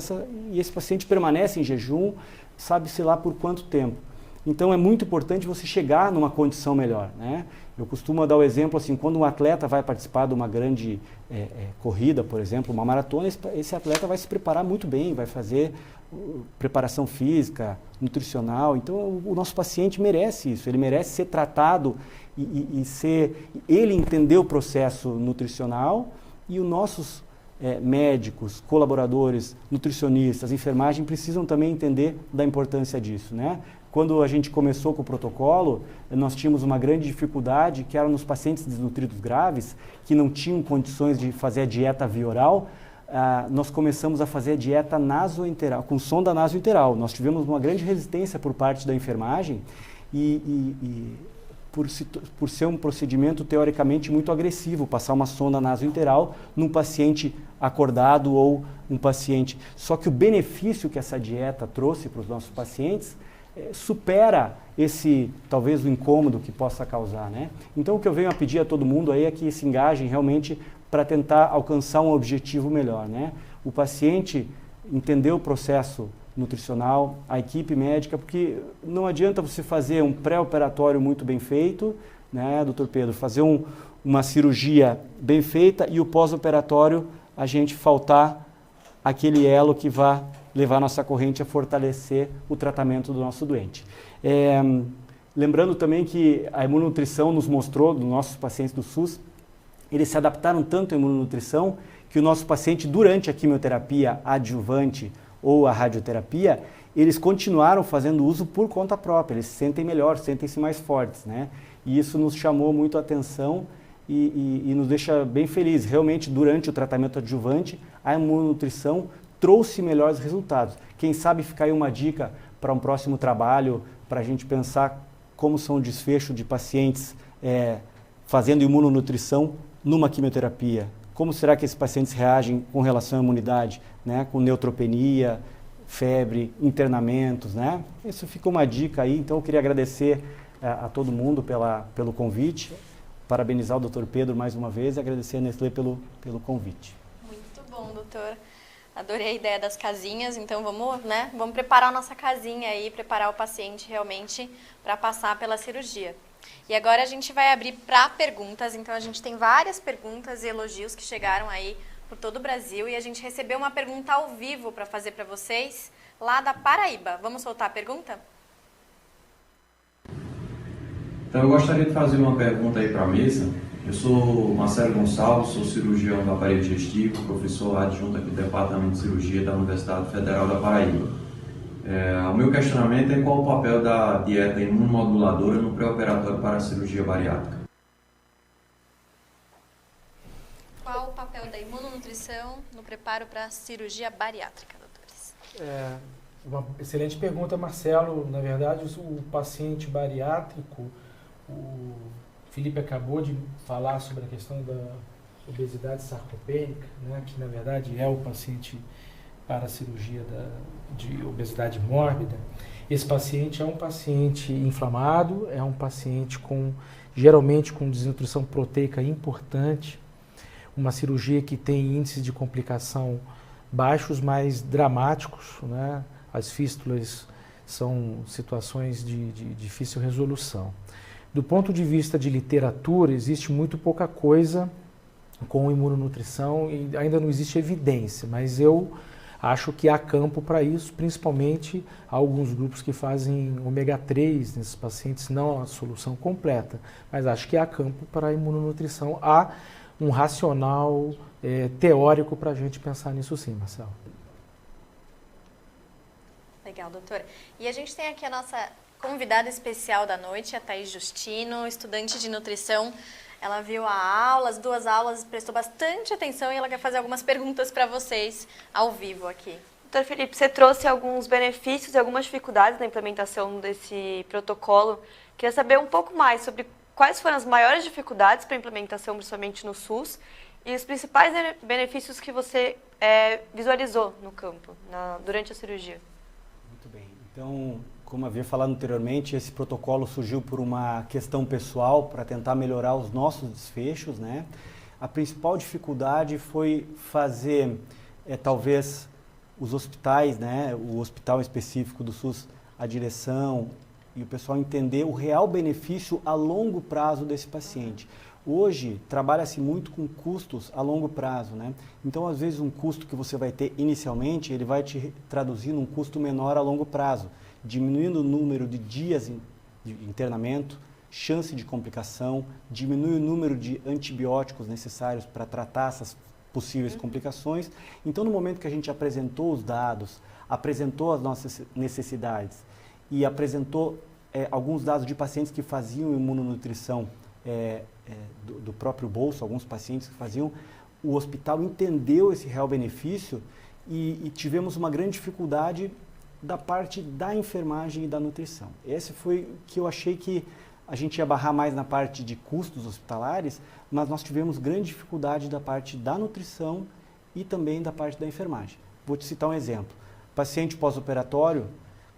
esse paciente permanece em jejum, sabe-se lá por quanto tempo. Então é muito importante você chegar numa condição melhor, né? Eu costumo dar o exemplo assim, quando um atleta vai participar de uma grande corrida, por exemplo, uma maratona, esse atleta vai se preparar muito bem, vai fazer preparação física, nutricional. Então o nosso paciente merece isso, ele merece ser tratado e ele entender o processo nutricional, e os nossos médicos, colaboradores, nutricionistas, enfermagem precisam também entender da importância disso, né? Quando a gente começou com o protocolo, nós tínhamos uma grande dificuldade, que era nos pacientes desnutridos graves, que não tinham condições de fazer a dieta via oral. Nós começamos a fazer a dieta nasoenteral, com sonda nasoenteral. Nós tivemos uma grande resistência por parte da enfermagem por ser um procedimento teoricamente muito agressivo, passar uma sonda nasoenteral num paciente acordado ou um paciente. Só que o benefício que essa dieta trouxe para os nossos pacientes supera talvez o incômodo que possa causar, né? Então o que eu venho a pedir a todo mundo aí é que se engajem realmente para tentar alcançar um objetivo melhor, né? O paciente entender o processo nutricional, a equipe médica, porque não adianta você fazer um pré-operatório muito bem feito, né, doutor Pedro, fazer uma cirurgia bem feita e o pós-operatório a gente faltar aquele elo que vai levar a nossa corrente a fortalecer o tratamento do nosso doente. Lembrando também que a imunonutrição nos mostrou, dos nossos pacientes do SUS, eles se adaptaram tanto à imunonutrição que o nosso paciente, durante a quimioterapia adjuvante ou a radioterapia, eles continuaram fazendo uso por conta própria, eles se sentem melhor, sentem-se mais fortes, né? E isso nos chamou muito a atenção e nos deixa bem felizes. Realmente, durante o tratamento adjuvante, a imunonutrição trouxe melhores resultados. Quem sabe fica aí uma dica para um próximo trabalho, para a gente pensar como são o desfecho de pacientes fazendo imunonutrição numa quimioterapia. Como será que esses pacientes reagem com relação à imunidade, né? Com neutropenia, febre, internamentos, né? Isso fica uma dica aí. Então eu queria agradecer a todo mundo pelo convite, parabenizar o Dr. Pedro mais uma vez e agradecer a Nestlé pelo convite. Muito bom, doutor. Adorei a ideia das casinhas, então vamos preparar a nossa casinha aí, preparar o paciente realmente para passar pela cirurgia. E agora a gente vai abrir para perguntas, então a gente tem várias perguntas e elogios que chegaram aí por todo o Brasil e a gente recebeu uma pergunta ao vivo para fazer para vocês lá da Paraíba. Vamos soltar a pergunta? Então eu gostaria de fazer uma pergunta aí para a mesa. Eu sou Marcelo Gonçalves, sou cirurgião do aparelho digestivo, professor adjunto aqui do Departamento de Cirurgia da Universidade Federal da Paraíba. O meu questionamento é qual o papel da dieta imunomoduladora no pré-operatório para a cirurgia bariátrica? Qual o papel da imunonutrição no preparo para a cirurgia bariátrica, doutores? Uma excelente pergunta, Marcelo. Na verdade, o paciente bariátrico, o Felipe acabou de falar sobre a questão da obesidade sarcopênica, né, que na verdade é o paciente para a cirurgia de obesidade mórbida. Esse paciente é um paciente inflamado, é um paciente geralmente com desnutrição proteica importante, uma cirurgia que tem índices de complicação baixos, mas dramáticos, né? As fístulas são situações de difícil resolução. Do ponto de vista de literatura, existe muito pouca coisa com imunonutrição e ainda não existe evidência, mas eu acho que há campo para isso, principalmente alguns grupos que fazem ômega 3 nesses pacientes, não a solução completa, mas acho que há campo para a imunonutrição. Há um racional teórico para a gente pensar nisso sim, Marcelo. Legal, doutora. E a gente tem aqui a nossa convidada especial da noite, a Thaís Justino, estudante de nutrição. Ela viu as 2 aulas, prestou bastante atenção e ela quer fazer algumas perguntas para vocês ao vivo aqui. Doutor Felipe, você trouxe alguns benefícios e algumas dificuldades na implementação desse protocolo. Queria saber um pouco mais sobre quais foram as maiores dificuldades para a implementação, principalmente no SUS, e os principais benefícios que você visualizou no campo, durante a cirurgia. Muito bem. Então, como havia falado anteriormente, esse protocolo surgiu por uma questão pessoal para tentar melhorar os nossos desfechos, né? A principal dificuldade foi fazer, talvez, os hospitais, né? O hospital específico do SUS, a direção, e o pessoal entender o real benefício a longo prazo desse paciente. Hoje, trabalha-se muito com custos a longo prazo, né? Então, às vezes, um custo que você vai ter inicialmente, ele vai te traduzir num custo menor a longo prazo, diminuindo o número de dias de internamento, chance de complicação, diminui o número de antibióticos necessários para tratar essas possíveis complicações. Então, no momento que a gente apresentou os dados, apresentou as nossas necessidades e apresentou alguns dados de pacientes que faziam imunonutrição do próprio bolso, alguns pacientes que faziam, o hospital entendeu esse real benefício e tivemos uma grande dificuldade da parte da enfermagem e da nutrição. Esse foi que eu achei que a gente ia barrar mais na parte de custos hospitalares, mas nós tivemos grande dificuldade da parte da nutrição e também da parte da enfermagem. Vou te citar um exemplo. Paciente pós-operatório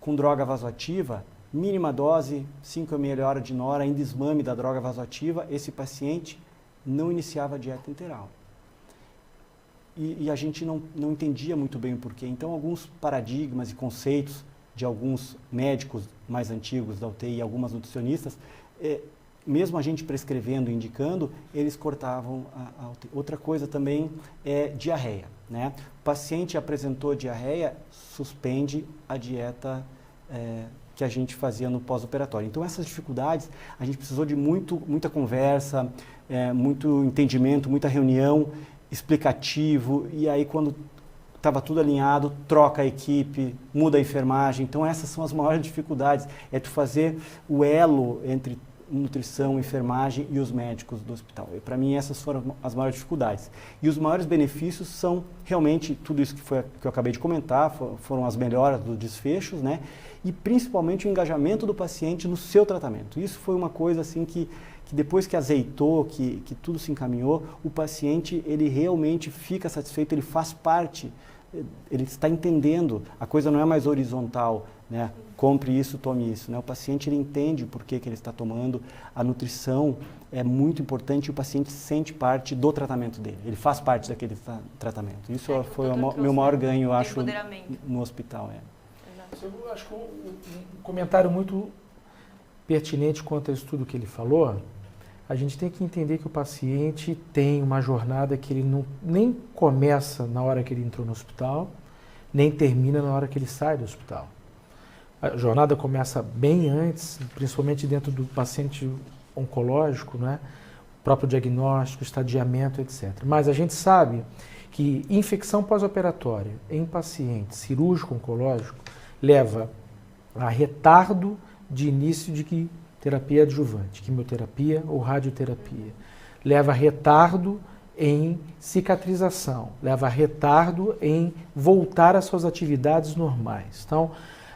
com droga vasoativa, mínima dose, 5 ml de nora, em desmame da droga vasoativa, esse paciente não iniciava a dieta enteral. E a gente não entendia muito bem o porquê. Então, alguns paradigmas e conceitos de alguns médicos mais antigos da UTI e algumas nutricionistas, mesmo a gente prescrevendo e indicando, eles cortavam a UTI. Outra coisa também é diarreia, né? O paciente apresentou diarreia, suspende a dieta que a gente fazia no pós-operatório. Então, essas dificuldades, a gente precisou de muita conversa, muito entendimento, muita reunião, explicativo, e aí quando estava tudo alinhado, troca a equipe, muda a enfermagem. Então, essas são as maiores dificuldades, tu fazer o elo entre nutrição, enfermagem e os médicos do hospital. Para mim, essas foram as maiores dificuldades. E os maiores benefícios são realmente tudo isso que eu acabei de comentar, foram as melhoras dos desfechos, né? E principalmente o engajamento do paciente no seu tratamento. Isso foi uma coisa assim que depois que azeitou, que tudo se encaminhou, o paciente ele realmente fica satisfeito, ele faz parte, ele está entendendo, a coisa não é mais horizontal, né? Compre isso, tome isso, né? O paciente ele entende o porquê que ele está tomando, a nutrição é muito importante e o paciente sente parte do tratamento dele, ele faz parte daquele tratamento. Isso foi o meu maior ganho, eu acho, no hospital. Eu acho que um comentário muito pertinente quanto ao estudo que ele falou, a gente tem que entender que o paciente tem uma jornada que ele nem começa na hora que ele entrou no hospital, nem termina na hora que ele sai do hospital. A jornada começa bem antes, principalmente dentro do paciente oncológico, né? O próprio diagnóstico, estadiamento, etc. Mas a gente sabe que infecção pós-operatória em paciente cirúrgico oncológico leva a retardo de início de terapia adjuvante, quimioterapia ou radioterapia. Leva a retardo em cicatrização, leva a retardo em voltar às suas atividades normais. Então,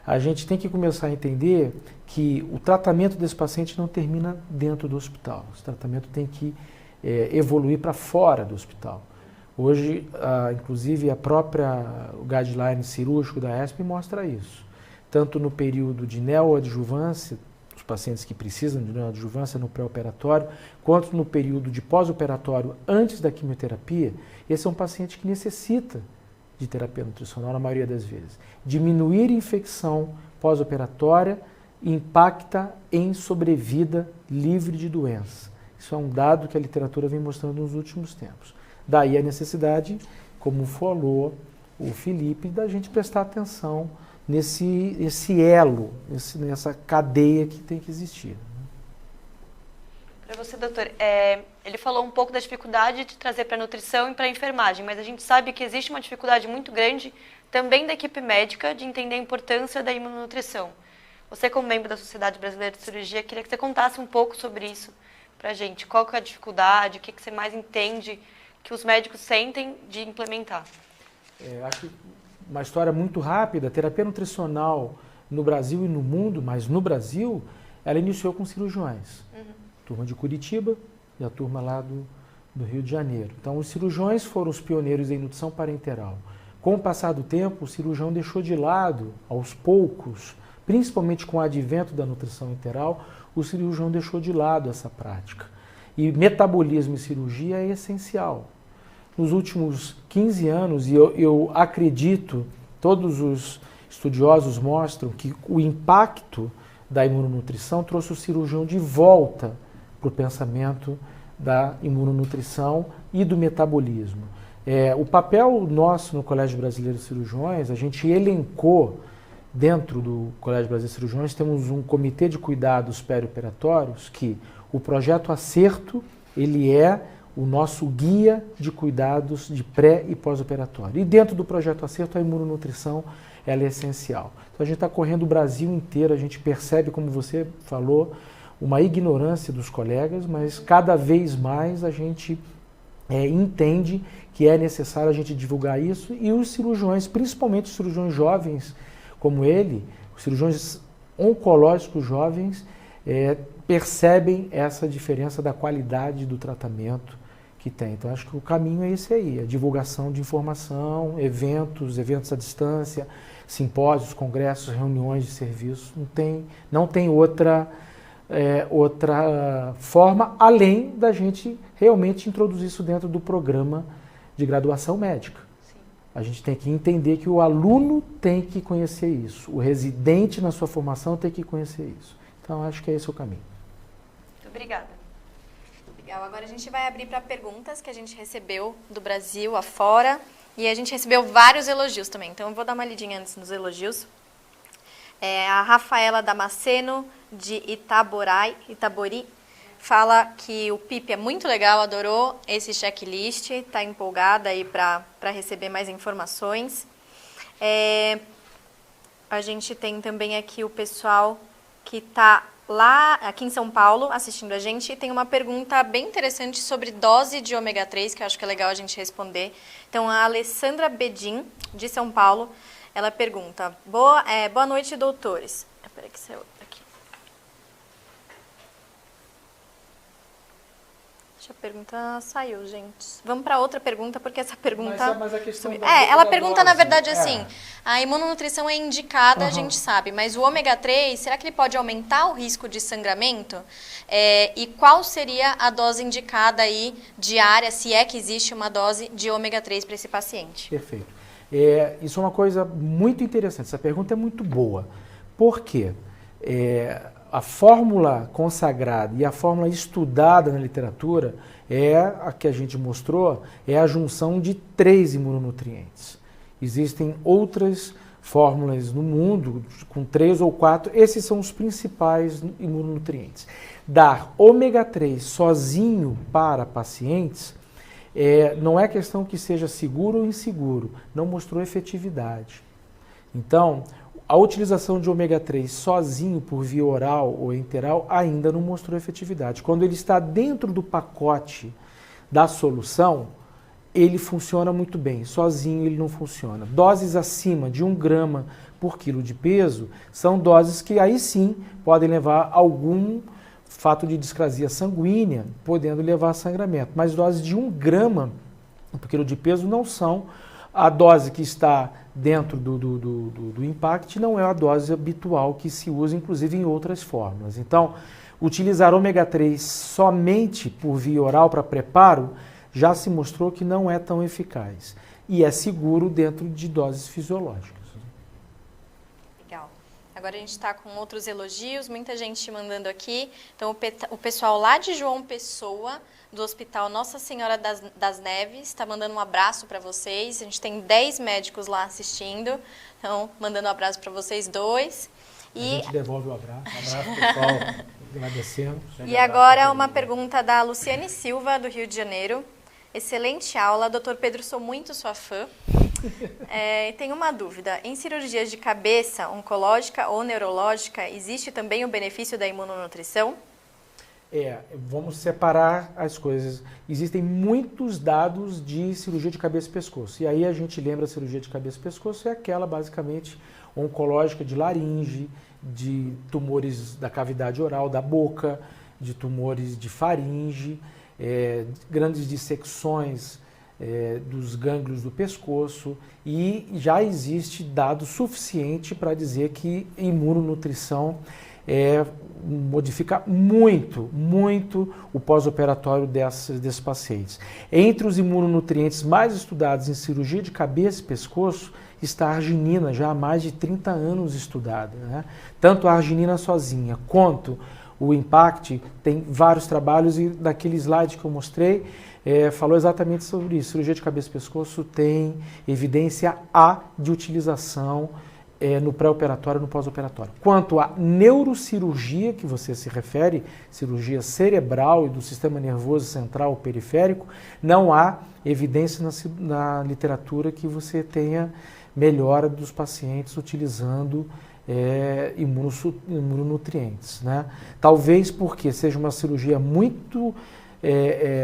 a gente tem que começar a entender que o tratamento desse paciente não termina dentro do hospital. Esse tratamento tem que evoluir para fora do hospital. Hoje, inclusive, o guideline cirúrgico da ESP mostra isso. Tanto no período de neoadjuvância, os pacientes que precisam de neoadjuvância no pré-operatório, quanto no período de pós-operatório antes da quimioterapia, esse é um paciente que necessita de terapia nutricional na maioria das vezes. Diminuir infecção pós-operatória impacta em sobrevida livre de doença. Isso é um dado que a literatura vem mostrando nos últimos tempos. Daí a necessidade, como falou o Felipe, da gente prestar atenção nesse elo, nessa cadeia que tem que existir. Para você, doutor, ele falou um pouco da dificuldade de trazer para a nutrição e para a enfermagem, mas a gente sabe que existe uma dificuldade muito grande também da equipe médica de entender a importância da imunonutrição. Você, como membro da Sociedade Brasileira de Cirurgia, queria que você contasse um pouco sobre isso para a gente. Qual que é a dificuldade, o que você mais entende que os médicos sentem de implementar? Acho que uma história muito rápida, a terapia nutricional no Brasil e no mundo, mas no Brasil, ela iniciou com cirurgiões. Turma de Curitiba e a turma lá do Rio de Janeiro. Então, os cirurgiões foram os pioneiros em nutrição parenteral. Com o passar do tempo, o cirurgião deixou de lado, aos poucos, principalmente com o advento da nutrição enteral, o cirurgião deixou de lado essa prática. E metabolismo e cirurgia é essencial. Nos últimos 15 anos, e eu acredito, todos os estudiosos mostram que o impacto da imunonutrição trouxe o cirurgião de volta para o pensamento da imunonutrição e do metabolismo. O papel nosso no Colégio Brasileiro de Cirurgiões, a gente elencou, dentro do Colégio Brasileiro de Cirurgiões, temos um comitê de cuidados perioperatórios que o projeto Acerto, ele é o nosso guia de cuidados de pré e pós-operatório. E dentro do projeto Acerto, a imunonutrição ela é essencial. Então a gente está correndo o Brasil inteiro, a gente percebe, como você falou, uma ignorância dos colegas, mas cada vez mais a gente entende que é necessário a gente divulgar isso, e os cirurgiões, principalmente os cirurgiões jovens como ele, os cirurgiões oncológicos jovens, percebem essa diferença da qualidade do tratamento que tem. Então acho que o caminho é esse aí, a divulgação de informação, eventos à distância, simpósios, congressos, reuniões de serviço, não tem outra forma, além da gente realmente introduzir isso dentro do programa de graduação médica. Sim. A gente tem que entender que o aluno tem que conhecer isso, o residente na sua formação tem que conhecer isso. Então, acho que é esse o caminho. Muito obrigada. Legal, agora a gente vai abrir para perguntas que a gente recebeu do Brasil afora, e a gente recebeu vários elogios também, então eu vou dar uma lidinha antes nos elogios. A Rafaela Damasceno, de Itabori, fala que o PIP é muito legal, adorou esse checklist, está empolgada aí para receber mais informações. A gente tem também aqui o pessoal que está lá aqui em São Paulo assistindo a gente, e tem uma pergunta bem interessante sobre dose de ômega 3, que eu acho que é legal a gente responder. Então, a Alessandra Bedin, de São Paulo, ela pergunta: boa noite, doutores. Espera que saiu aqui. Deixa a pergunta saiu, gente. Vamos para outra pergunta, porque essa pergunta... Mas a questão ela pergunta, na verdade, assim, a imunonutrição é indicada, a gente sabe, mas o ômega 3, será que ele pode aumentar o risco de sangramento? E qual seria a dose indicada aí diária, se é que existe uma dose de ômega 3 para esse paciente? Perfeito. Isso é uma coisa muito interessante, essa pergunta é muito boa. Por quê? A fórmula consagrada e a fórmula estudada na literatura a que a gente mostrou, é a junção de 3 imunonutrientes. Existem outras fórmulas no mundo com 3 ou 4, esses são os principais imunonutrientes. Dar ômega 3 sozinho para pacientes não é questão que seja seguro ou inseguro, não mostrou efetividade. Então, a utilização de ômega 3 sozinho por via oral ou enteral ainda não mostrou efetividade. Quando ele está dentro do pacote da solução, ele funciona muito bem. Sozinho ele não funciona. Doses acima de 1 grama por quilo de peso são doses que aí sim podem levar a algum fato de discrasia sanguínea, podendo levar a sangramento. Mas doses de 1 grama por quilo de peso não são. A dose que está dentro do IMPACT não é a dose habitual que se usa, inclusive, em outras fórmulas. Então, utilizar ômega 3 somente por via oral para preparo já se mostrou que não é tão eficaz. E é seguro dentro de doses fisiológicas. Legal. Agora a gente está com outros elogios, muita gente mandando aqui. Então, o pessoal lá de João Pessoa, do Hospital Nossa Senhora das Neves, está mandando um abraço para vocês. A gente tem 10 médicos lá assistindo, então mandando um abraço para vocês 2. A gente devolve o abraço. Pessoal, agradecemos. E agora uma pergunta da Luciane Silva, do Rio de Janeiro. Excelente aula, doutor Pedro, sou muito sua fã. Tenho uma dúvida, em cirurgias de cabeça, oncológica ou neurológica, existe também o benefício da imunonutrição? Vamos separar as coisas. Existem muitos dados de cirurgia de cabeça e pescoço. E aí a gente lembra a cirurgia de cabeça e pescoço é aquela basicamente oncológica de laringe, de tumores da cavidade oral, da boca, de tumores de faringe, grandes dissecções dos gânglios do pescoço, e já existe dado suficiente para dizer que imunonutrição modifica muito o pós-operatório desses pacientes. Entre os imunonutrientes mais estudados em cirurgia de cabeça e pescoço está a arginina, já há mais de 30 anos estudada, né? Tanto a arginina sozinha quanto o Impact, tem vários trabalhos, e naquele slide que eu mostrei, falou exatamente sobre isso. Cirurgia de cabeça e pescoço tem evidência A de utilização no pré-operatório e no pós-operatório. Quanto à neurocirurgia, que você se refere, cirurgia cerebral e do sistema nervoso central periférico, não há evidência na literatura que você tenha melhora dos pacientes utilizando imunonutrientes, né? Talvez porque seja uma cirurgia muito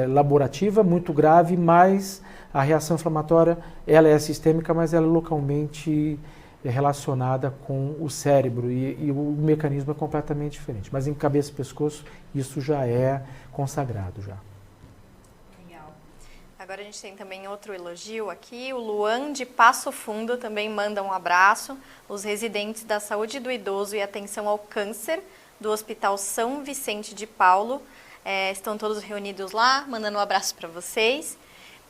laborativa, muito grave, mas a reação inflamatória ela é sistêmica, mas ela é localmente relacionada com o cérebro e o mecanismo é completamente diferente. Mas em cabeça e pescoço isso já é consagrado já. Legal. Agora a gente tem também outro elogio aqui. O Luan de Passo Fundo também manda um abraço. Os residentes da saúde do idoso e atenção ao câncer do Hospital São Vicente de Paulo estão todos reunidos lá, mandando um abraço para vocês.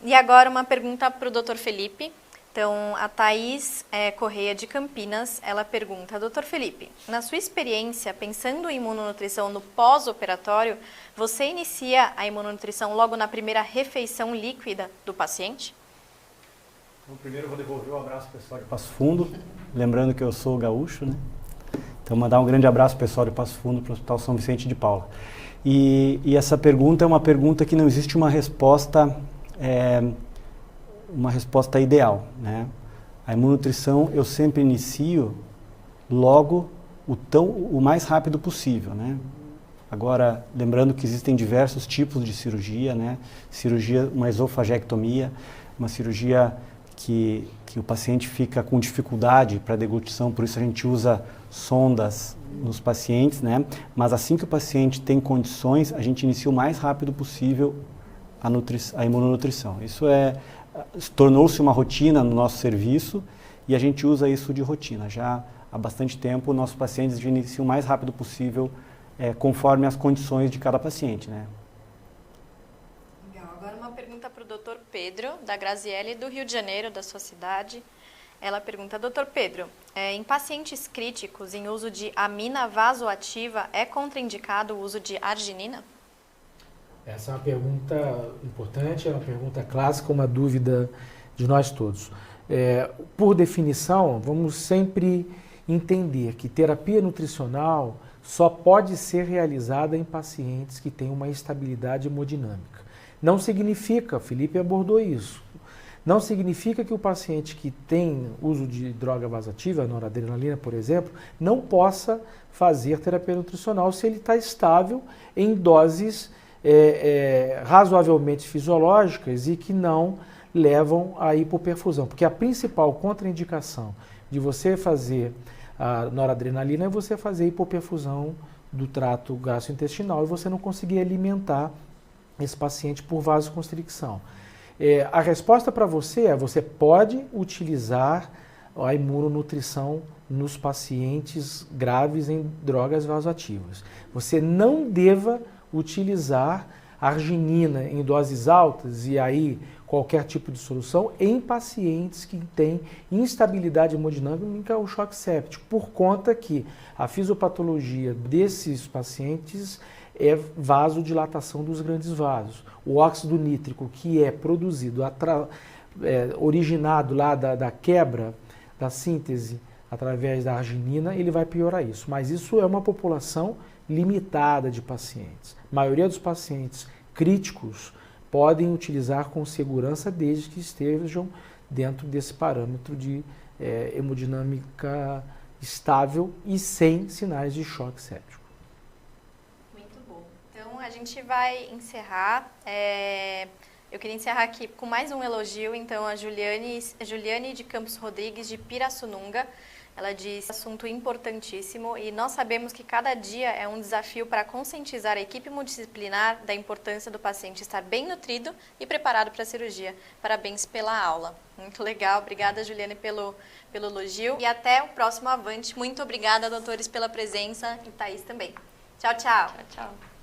E agora uma pergunta para o Dr. Felipe. Então, a Thaís Correia de Campinas, ela pergunta: Dr. Felipe, na sua experiência, pensando em imunonutrição no pós-operatório, você inicia a imunonutrição logo na primeira refeição líquida do paciente? Então, primeiro eu vou devolver um abraço ao pessoal de Passo Fundo, lembrando que eu sou gaúcho, né? Então, mandar um grande abraço ao pessoal de Passo Fundo para o Hospital São Vicente de Paula. E essa pergunta é uma pergunta que não existe uma resposta ideal, né? A imunonutrição eu sempre inicio logo o mais rápido possível, né? Agora, lembrando que existem diversos tipos de cirurgia, né? Cirurgia, uma esofagectomia, uma cirurgia que o paciente fica com dificuldade para deglutição, por isso a gente usa sondas nos pacientes, né? Mas assim que o paciente tem condições, a gente inicia o mais rápido possível a imunonutrição. Isso tornou-se uma rotina no nosso serviço e a gente usa isso de rotina. Já há bastante tempo, nossos pacientes iniciam o mais rápido possível, conforme as condições de cada paciente, né? Legal. Agora uma pergunta para o Dr. Pedro, da Graziele, do Rio de Janeiro, da sua cidade. Ela pergunta: Dr. Pedro, em pacientes críticos em uso de amina vasoativa, é contraindicado o uso de arginina? Essa é uma pergunta importante, é uma pergunta clássica, uma dúvida de nós todos. Por definição, vamos sempre entender que terapia nutricional só pode ser realizada em pacientes que têm uma estabilidade hemodinâmica. Não significa, Felipe abordou isso, não significa que o paciente que tem uso de droga vasoativa, noradrenalina, por exemplo, não possa fazer terapia nutricional se ele está estável em doses razoavelmente fisiológicas e que não levam à hipoperfusão. Porque a principal contraindicação de você fazer a noradrenalina é você fazer hipoperfusão do trato gastrointestinal e você não conseguir alimentar esse paciente por vasoconstricção. A resposta para você é: você pode utilizar a imunonutrição nos pacientes graves em drogas vasoativas. Você não deva utilizar arginina em doses altas e aí qualquer tipo de solução em pacientes que têm instabilidade hemodinâmica ou choque séptico, por conta que a fisiopatologia desses pacientes é vasodilatação dos grandes vasos. O óxido nítrico que é produzido, originado lá da quebra, da síntese através da arginina, ele vai piorar isso. Mas isso é uma população limitada de pacientes. A maioria dos pacientes críticos podem utilizar com segurança desde que estejam dentro desse parâmetro de hemodinâmica estável e sem sinais de choque séptico. Muito bom. Então a gente vai encerrar. Eu queria encerrar aqui com mais um elogio. Então a Juliane de Campos Rodrigues, de Pirassununga, Ela disse assunto importantíssimo e nós sabemos que cada dia é um desafio para conscientizar a equipe multidisciplinar da importância do paciente estar bem nutrido e preparado para a cirurgia. Parabéns pela aula. Muito legal. Obrigada, Juliane, pelo elogio. E até o próximo Avante. Muito obrigada, doutores, pela presença e Thaís também. Tchau, tchau. Tchau, tchau.